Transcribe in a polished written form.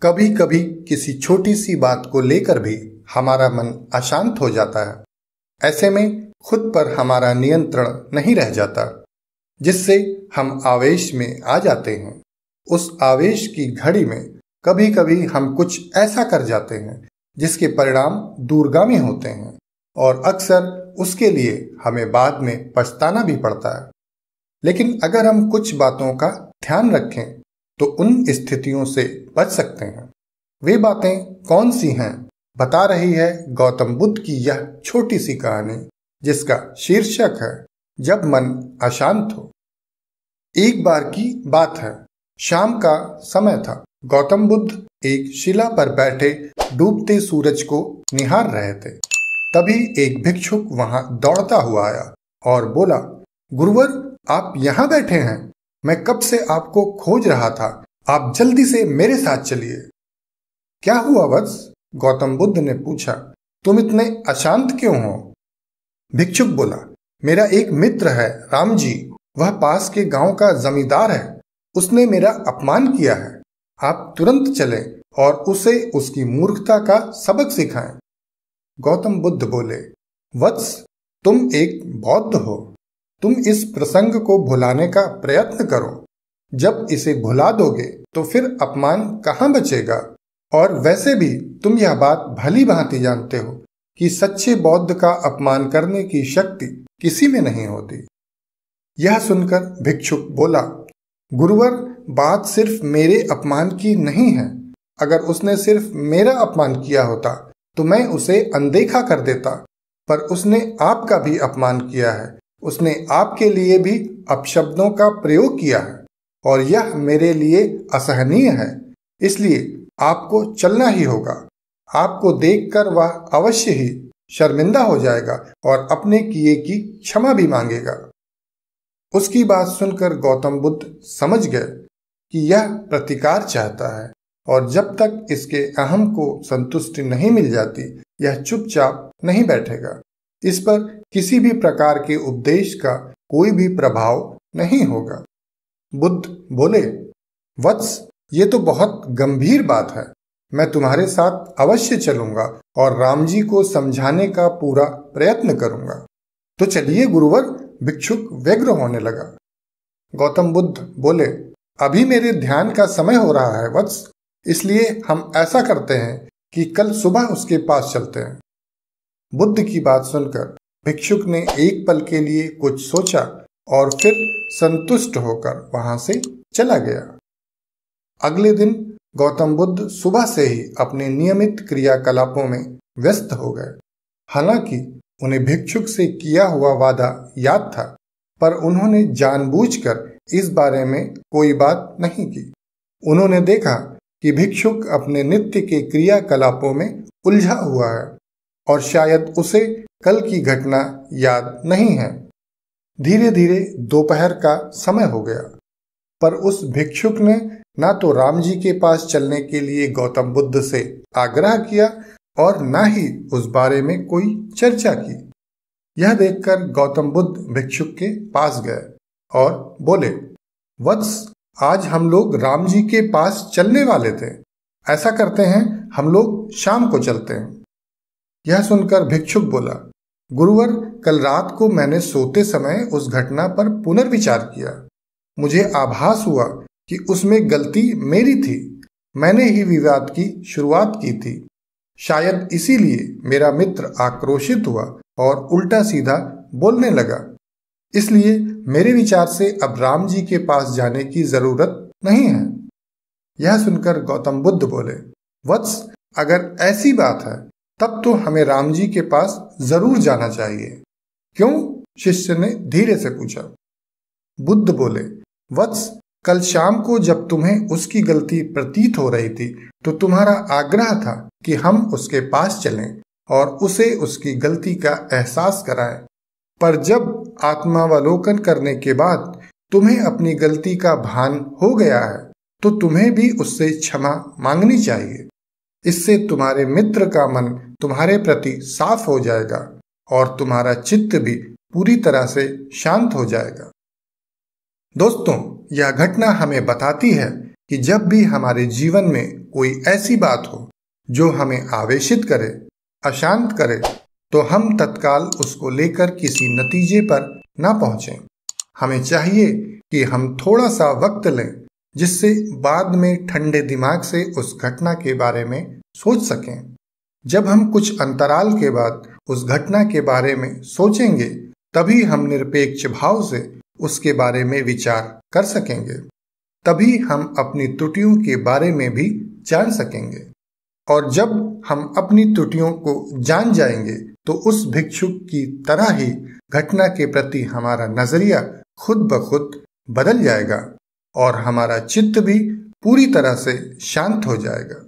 कभी कभी किसी छोटी सी बात को लेकर भी हमारा मन अशांत हो जाता है। ऐसे में खुद पर हमारा नियंत्रण नहीं रह जाता, जिससे हम आवेश में आ जाते हैं। उस आवेश की घड़ी में कभी कभी हम कुछ ऐसा कर जाते हैं जिसके परिणाम दूरगामी होते हैं और अक्सर उसके लिए हमें बाद में पछताना भी पड़ता है। लेकिन अगर हम कुछ बातों का ध्यान रखें तो उन स्थितियों से बच सकते हैं। वे बातें कौन सी हैं, बता रही है गौतम बुद्ध की यह छोटी सी कहानी, जिसका शीर्षक है जब मन अशांत हो। एक बार की बात है, शाम का समय था। गौतम बुद्ध एक शिला पर बैठे डूबते सूरज को निहार रहे थे। तभी एक भिक्षुक वहां दौड़ता हुआ आया और बोला, गुरुवर, आप यहाँ बैठे हैं? मैं कब से आपको खोज रहा था। आप जल्दी से मेरे साथ चलिए। क्या हुआ वत्स? गौतम बुद्ध ने पूछा। तुम इतने अशांत क्यों हो? भिक्षुक बोला, मेरा एक मित्र है राम जी, वह पास के गांव का जमींदार है। उसने मेरा अपमान किया है। आप तुरंत चलें और उसे उसकी मूर्खता का सबक सिखाएं। गौतम बुद्ध बोले, वत्स, तुम एक बौद्ध हो। तुम इस प्रसंग को भुलाने का प्रयत्न करो। जब इसे भुला दोगे तो फिर अपमान कहाँ बचेगा? और वैसे भी तुम यह बात भली भांति जानते हो कि सच्चे बौद्ध का अपमान करने की शक्ति किसी में नहीं होती। यह सुनकर भिक्षुक बोला, गुरुवर, बात सिर्फ मेरे अपमान की नहीं है। अगर उसने सिर्फ मेरा अपमान किया होता तो मैं उसे अनदेखा कर देता, पर उसने आपका भी अपमान किया है। उसने आपके लिए भी अपशब्दों का प्रयोग किया है और यह मेरे लिए असहनीय है। इसलिए आपको चलना ही होगा। आपको देखकर वह अवश्य ही शर्मिंदा हो जाएगा और अपने किए की क्षमा भी मांगेगा। उसकी बात सुनकर गौतम बुद्ध समझ गए कि यह प्रतिकार चाहता है और जब तक इसके अहम को संतुष्टि नहीं मिल जाती, यह चुपचाप नहीं बैठेगा। इस पर किसी भी प्रकार के उपदेश का कोई भी प्रभाव नहीं होगा। बुद्ध बोले, वत्स, ये तो बहुत गंभीर बात है। मैं तुम्हारे साथ अवश्य चलूंगा और राम जी को समझाने का पूरा प्रयत्न करूंगा। तो चलिए गुरुवर। भिक्षुक व्यग्र होने लगा। गौतम बुद्ध बोले, अभी मेरे ध्यान का समय हो रहा है वत्स, इसलिए हम ऐसा करते हैं कि कल सुबह उसके पास चलते हैं। बुद्ध की बात सुनकर भिक्षुक ने एक पल के लिए कुछ सोचा और फिर संतुष्ट होकर वहां से चला गया। अगले दिन गौतम बुद्ध सुबह से ही अपने नियमित क्रियाकलापों में व्यस्त हो गए। हालांकि उन्हें भिक्षुक से किया हुआ वादा याद था, पर उन्होंने जानबूझकर इस बारे में कोई बात नहीं की। उन्होंने देखा कि भिक्षुक अपने नित्य के क्रियाकलापों में उलझा हुआ है और शायद उसे कल की घटना याद नहीं है। धीरे धीरे दोपहर का समय हो गया, पर उस भिक्षुक ने ना तो राम जी के पास चलने के लिए गौतम बुद्ध से आग्रह किया और ना ही उस बारे में कोई चर्चा की। यह देखकर गौतम बुद्ध भिक्षुक के पास गए और बोले, वत्स, आज हम लोग राम जी के पास चलने वाले थे। ऐसा करते हैं, हम लोग शाम को चलते हैं। यह सुनकर भिक्षुक बोला, गुरुवर, कल रात को मैंने सोते समय उस घटना पर पुनर्विचार किया। मुझे आभास हुआ कि उसमें गलती मेरी थी। मैंने ही विवाद की शुरुआत की थी। शायद इसीलिए मेरा मित्र आक्रोशित हुआ और उल्टा सीधा बोलने लगा। इसलिए मेरे विचार से अब राम जी के पास जाने की जरूरत नहीं है। यह सुनकर गौतम बुद्ध बोले, वत्स, अगर ऐसी बात है तब तो हमें राम जी के पास जरूर जाना चाहिए। क्यों? शिष्य ने धीरे से पूछा। बुद्ध बोले, वत्स, कल शाम को जब तुम्हें उसकी गलती प्रतीत हो रही थी तो तुम्हारा आग्रह था कि हम उसके पास चलें और उसे उसकी गलती का एहसास कराएं। पर जब आत्मावलोकन करने के बाद तुम्हें अपनी गलती का भान हो गया है तो तुम्हें भी उससे क्षमा मांगनी चाहिए। इससे तुम्हारे मित्र का मन तुम्हारे प्रति साफ हो जाएगा और तुम्हारा चित्त भी पूरी तरह से शांत हो जाएगा। दोस्तों, यह घटना हमें बताती है कि जब भी हमारे जीवन में कोई ऐसी बात हो जो हमें आवेशित करे, अशांत करे, तो हम तत्काल उसको लेकर किसी नतीजे पर ना पहुंचें। हमें चाहिए कि हम थोड़ा सा वक्त लें, जिससे बाद में ठंडे दिमाग से उस घटना के बारे में सोच सकें। जब हम कुछ अंतराल के बाद उस घटना के बारे में सोचेंगे, तभी हम निरपेक्ष भाव से उसके बारे में विचार कर सकेंगे। तभी हम अपनी त्रुटियों के बारे में भी जान सकेंगे। और जब हम अपनी त्रुटियों को जान जाएंगे, तो उस भिक्षुक की तरह ही घटना के प्रति हमारा नजरिया खुद ब खुद बदल जाएगा और हमारा चित्त भी पूरी तरह से शांत हो जाएगा।